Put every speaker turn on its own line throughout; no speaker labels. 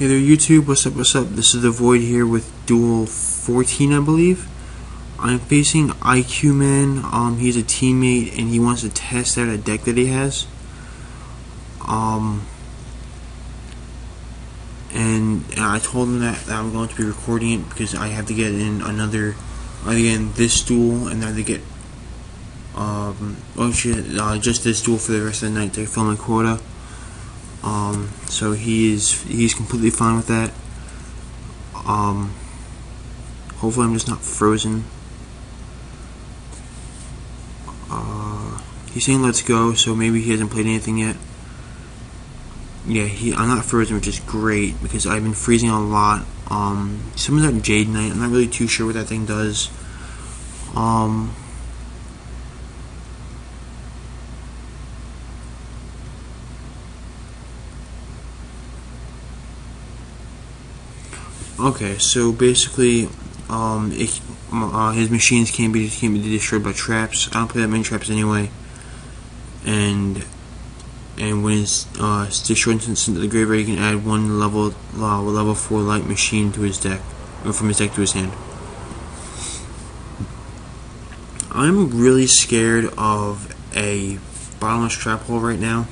Hey there YouTube, what's up, this is TheVoid here with Duel 14, I believe. I'm facing IQman, he's a teammate and he wants to test out a deck that he has. And I told him that I'm going to be recording it because I have to get in this duel and then to get, just this duel for the rest of the night to fill my quota. So he's completely fine with that. Hopefully I'm just not frozen. He's saying let's go, so maybe he hasn't played anything yet. Yeah, I'm not frozen, which is great because I've been freezing a lot. Some of that Jade Knight, I'm not really too sure what that thing does. Okay, so basically, his machines can't be destroyed by traps. I don't play that many traps anyway, and when it's destroyed into the graveyard, you can add one level 4 light machine to his deck, or from his deck to his hand. I'm really scared of a bottomless trap hole right now.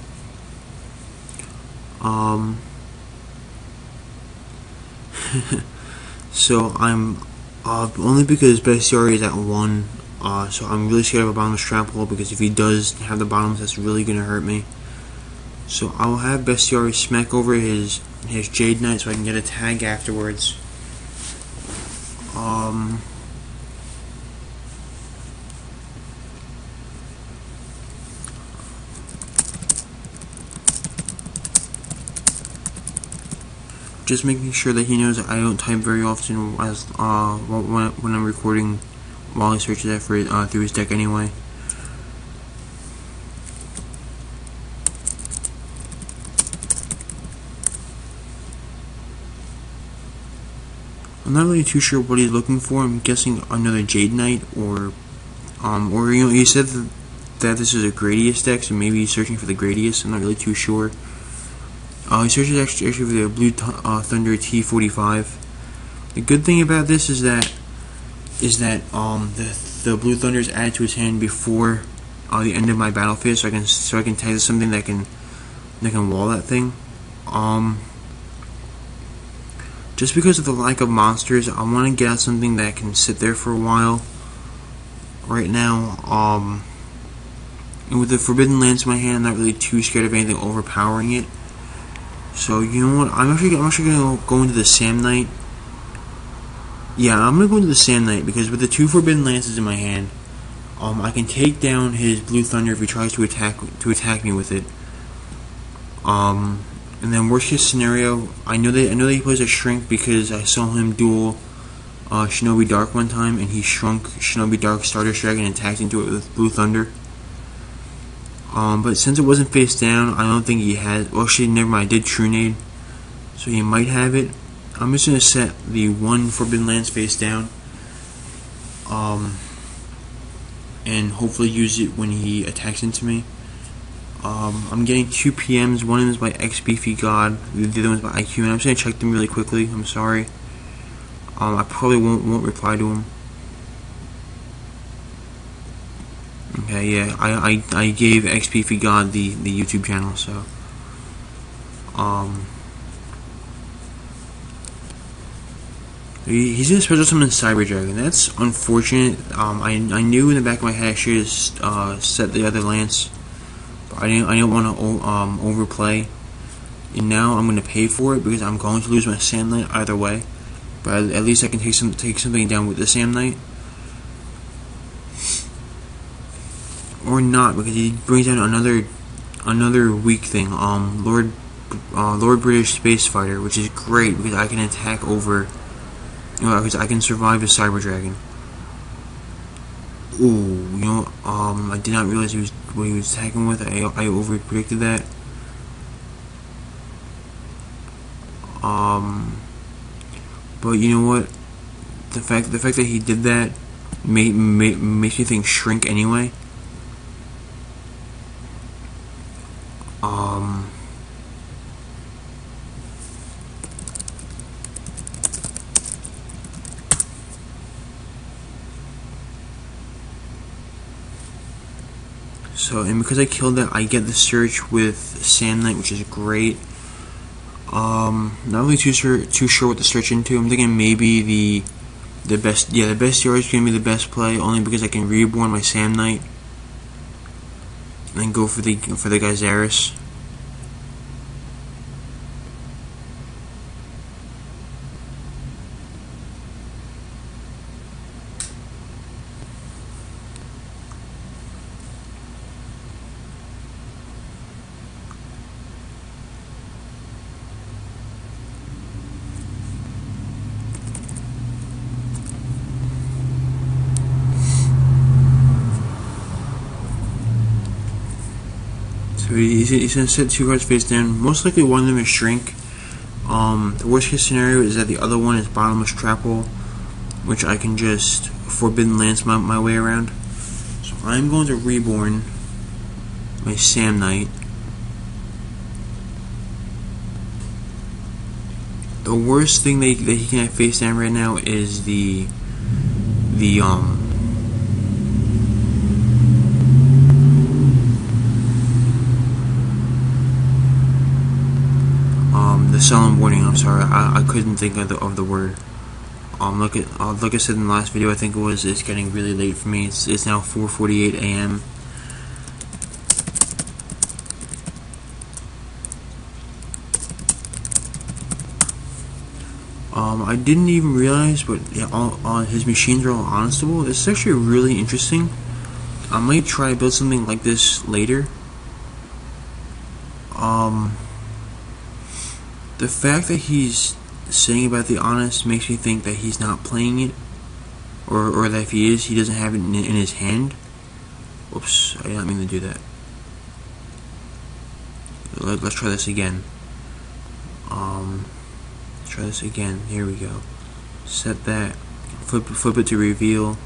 So I'm only because bestiary is at 1, so I'm really scared of a bottomless trap hole because if he does have the bottoms, that's really gonna hurt me. So I will have bestiary smack over his Jade Knight so I can get a tag afterwards. Just making sure that he knows that I don't type very often as when I'm recording while he searches that for through his deck anyway. I'm not really too sure what he's looking for. I'm guessing another Jade Knight or he said that this is a Gradius deck, so maybe he's searching for the Gradius. I'm not really too sure. He searches actually for the Blue Thunder T45. The good thing about this is that the Blue Thunder is added to his hand before the end of my battle phase, so I can tag something that can wall that thing. Just because of the lack of monsters, I want to get out something that can sit there for a while. Right now, and with the Forbidden Lance in my hand, I'm not really too scared of anything overpowering it. So you know what? I'm actually gonna go into the Sam Knight. Yeah, I'm gonna go into the Sam Knight because with the 2 Forbidden Lances in my hand, I can take down his Blue Thunder if he tries to attack me with it. And then worst case scenario, I know that he plays a Shrink because I saw him duel Shinobi Dark one time, and he shrunk Shinobi Dark Stardust Dragon and attacked into it with Blue Thunder. But since it wasn't face down, I don't think he had. Well, actually, never mind. I did True Nade, so he might have it. I'm just gonna set the 1 Forbidden Lance face down, and hopefully use it when he attacks into me. I'm getting 2 PMs. One of them is by XBeefyGod. The other one's by IQman. I'm just gonna check them really quickly. I'm sorry. I probably won't reply to him. Okay, yeah, I gave XBeefyGod the YouTube channel, so he's gonna special summon Cyber Dragon. That's unfortunate. I knew in the back of my head I should have set the other Lance, but I didn't want to overplay. And now I'm gonna pay for it because I'm going to lose my Sam Knight either way. But at least I can take something down with the Sam Knight. Or not, because he brings down another weak thing, Lord British Space Fighter, which is great because I can attack over, because I can survive a Cyber Dragon. Ooh, you know, I did not realize what he was attacking with. I over predicted that. But you know what? The fact that he did that makes me think Shrink anyway. So, and because I killed that, I get the search with Sam Knight, which is great. Not really too sure what to search into. I'm thinking maybe the bestiary is gonna be the best play, only because I can reborn my Sam Knight and then go for the Gyzaris. So he's going to set 2 cards face down. Most likely one of them is Shrink. The worst case scenario is that the other one is Bottomless Trap Hole, which I can just Forbidden Lance my way around. So I'm going to reborn my Sam Knight. The worst thing that he can have face down right now is the Solemn Warning. I'm sorry, I couldn't think of the word. Like I said in the last video, I think it's getting really late for me. It's now 4:48 a.m. I didn't even realize, but yeah, his machines are all honestable. It's actually really interesting. I might try to build something like this later. The fact that he's saying about the honest makes me think that he's not playing it, or that if he is, he doesn't have it in his hand. Whoops, I didn't mean to do that. Let's try this again. Try this again. Here we go. Set that, flip it to reveal,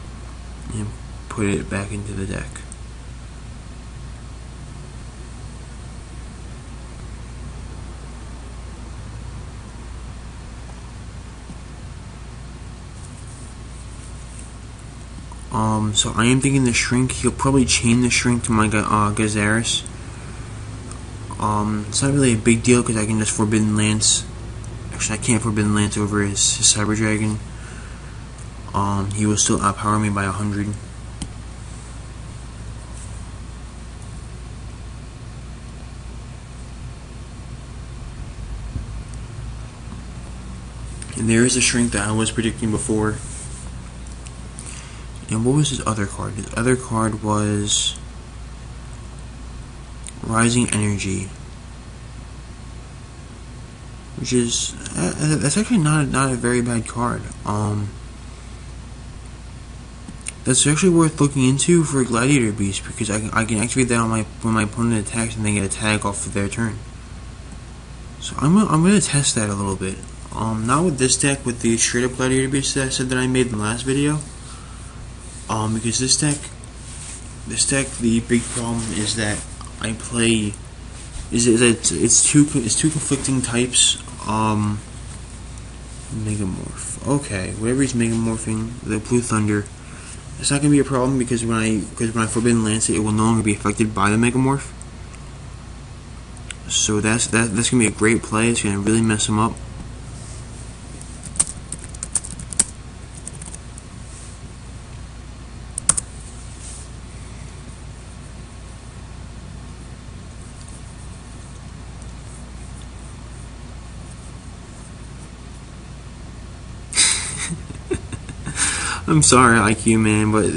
and put it back into the deck. So I am thinking the Shrink. He'll probably chain the Shrink to my Gyzaris. It's not really a big deal because I can just Forbidden Lance. Actually, I can't Forbidden Lance over his Cyber Dragon. He will still outpower me by 100. And there is a Shrink that I was predicting before. And what was his other card? His other card was Rising Energy, which is that's actually not a very bad card. That's actually worth looking into for a Gladiator Beast, because I can activate that on when my opponent attacks and then get a tag off of their turn. So I'm gonna test that a little bit. Not with this deck, with the straight up Gladiator Beast that I said that I made in the last video. Because this deck, the big problem is that I play it's two conflicting types. Megamorph. Okay, whatever he's megamorphing, the Blue Thunder. It's not gonna be a problem because when I Forbidden Lance it will no longer be affected by the Megamorph. So that's gonna be a great play. It's gonna really mess him up. I'm sorry, IQman, but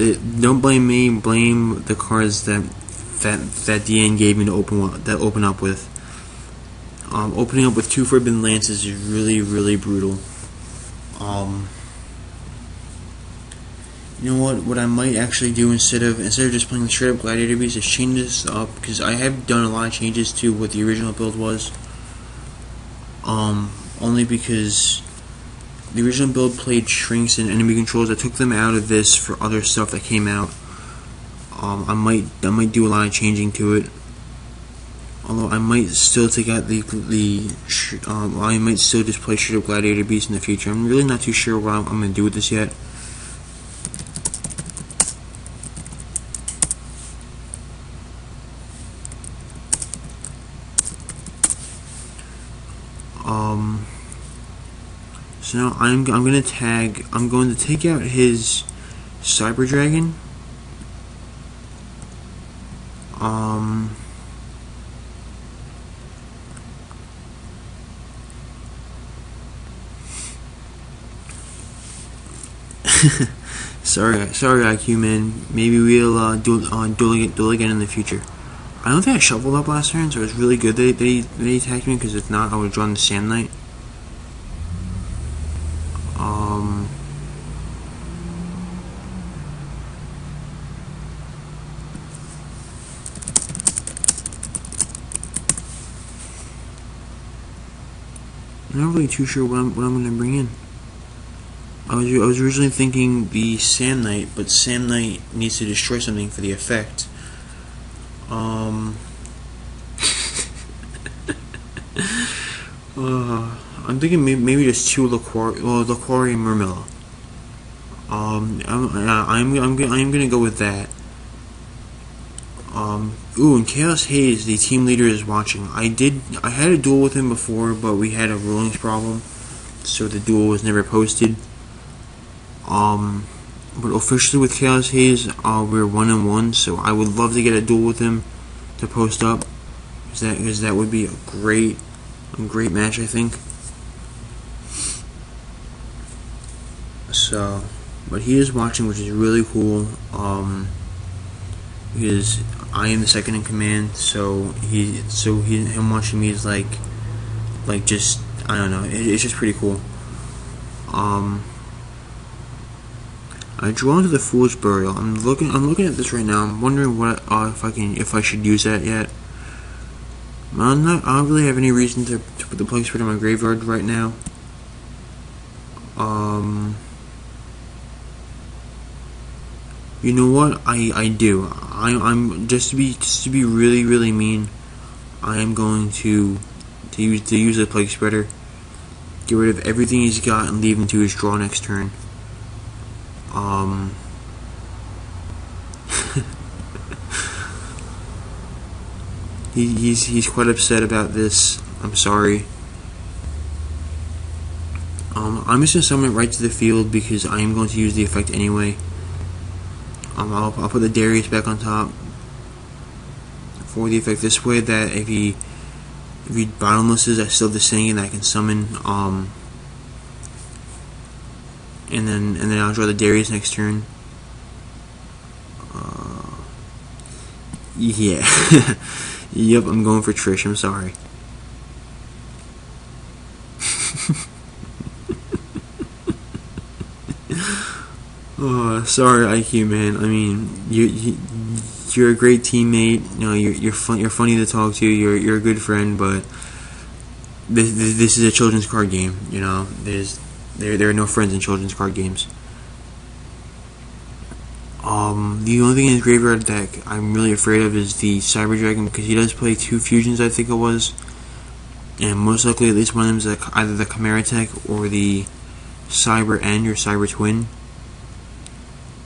don't blame me. Blame the cards that DN gave me to open up with. Opening up with 2 Forbidden Lances is really brutal. You know what? What I might actually do instead of just playing the straight up Gladiator Beast is change this up, because I have done a lot of changes to what the original build was. Only because the original build played Shrinks and enemy controls. I took them out of this for other stuff that came out. I might do a lot of changing to it. Although I might still take out I might still just play straight up Gladiator Beast in the future. I'm really not too sure what I'm going to do with this yet. So now I'm going to take out his Cyber Dragon. sorry, IQman. Maybe we'll duel again in the future. I don't think I shuffled up last turn, so it was really good that he attacked me, because if not, I would have drawn the Sand Knight. I'm not really too sure what I'm going to bring in. I was originally thinking the Sand Knight, but Sand Knight needs to destroy something for the effect. I'm thinking maybe just two Laquari and Murmilla. I'm gonna go with that. Ooh, and Chaos Haze, the team leader, is watching. I had a duel with him before, but we had a rulings problem, so the duel was never posted. But officially with Chaos Haze, we're 1-1, so I would love to get a duel with him to post up, because that would be a great match, I think. So, but he is watching, which is really cool. Because I am the second in command, so him watching me is like just, I don't know, it's just pretty cool. I draw into the Foolish Burial. I'm looking at this right now. I'm wondering what if I should use that yet. I don't really have any reason to put the Plague Spirit in my graveyard right now. You know what? I do. I'm just to be really mean. I am going to use the Plague Spreader. Get rid of everything he's got and leave him to his draw next turn. He's quite upset about this. I'm sorry. I'm just gonna summon it right to the field because I am going to use the effect anyway. I'll put the Darius back on top for the effect this way. That if he bottomlesses, I still have the Singing that I can summon. And then I'll draw the Darius next turn. Yeah. Yep, I'm going for Trish. I'm sorry. Oh, sorry, IQman. I mean, you're a great teammate. You know, you're funny to talk to. You're a good friend, but this is a children's card game. You know, there are no friends in children's card games. The only thing in his graveyard deck I'm really afraid of is the Cyber Dragon, because he does play 2 fusions, I think it was, and most likely at least one of them is either the Chimera Tech or the Cyber End or Cyber Twin.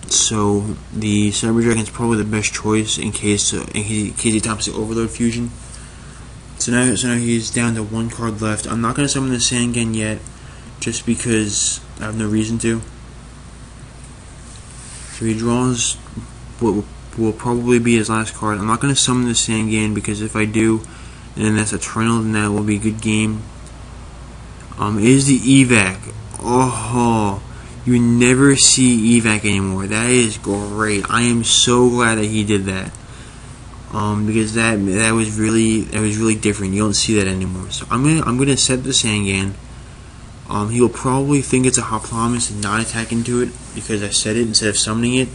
So the Cyber Dragon is probably the best choice in case he attempts the Overload fusion. So now he's down to 1 card left. I'm not going to summon the Sangan yet, just because I have no reason to. So he draws what will probably be his last card. I'm not going to summon the Sangan, because if I do, and then that's a Eternal, then that will be a good game. It is the Evac. Oh, you never see Evac anymore. That is great. I am so glad that he did that. Because that was really different. You don't see that anymore. So I'm gonna set the Sangan. He will probably think it's a Hoplomys and not attack into it because I said it instead of summoning it.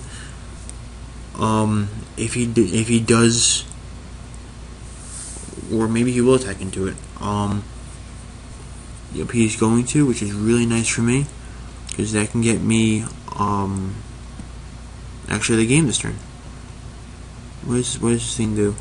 If he does, or maybe he will attack into it. Yep, he's going to, which is really nice for me, because that can get me actually the game this turn. What does this thing do?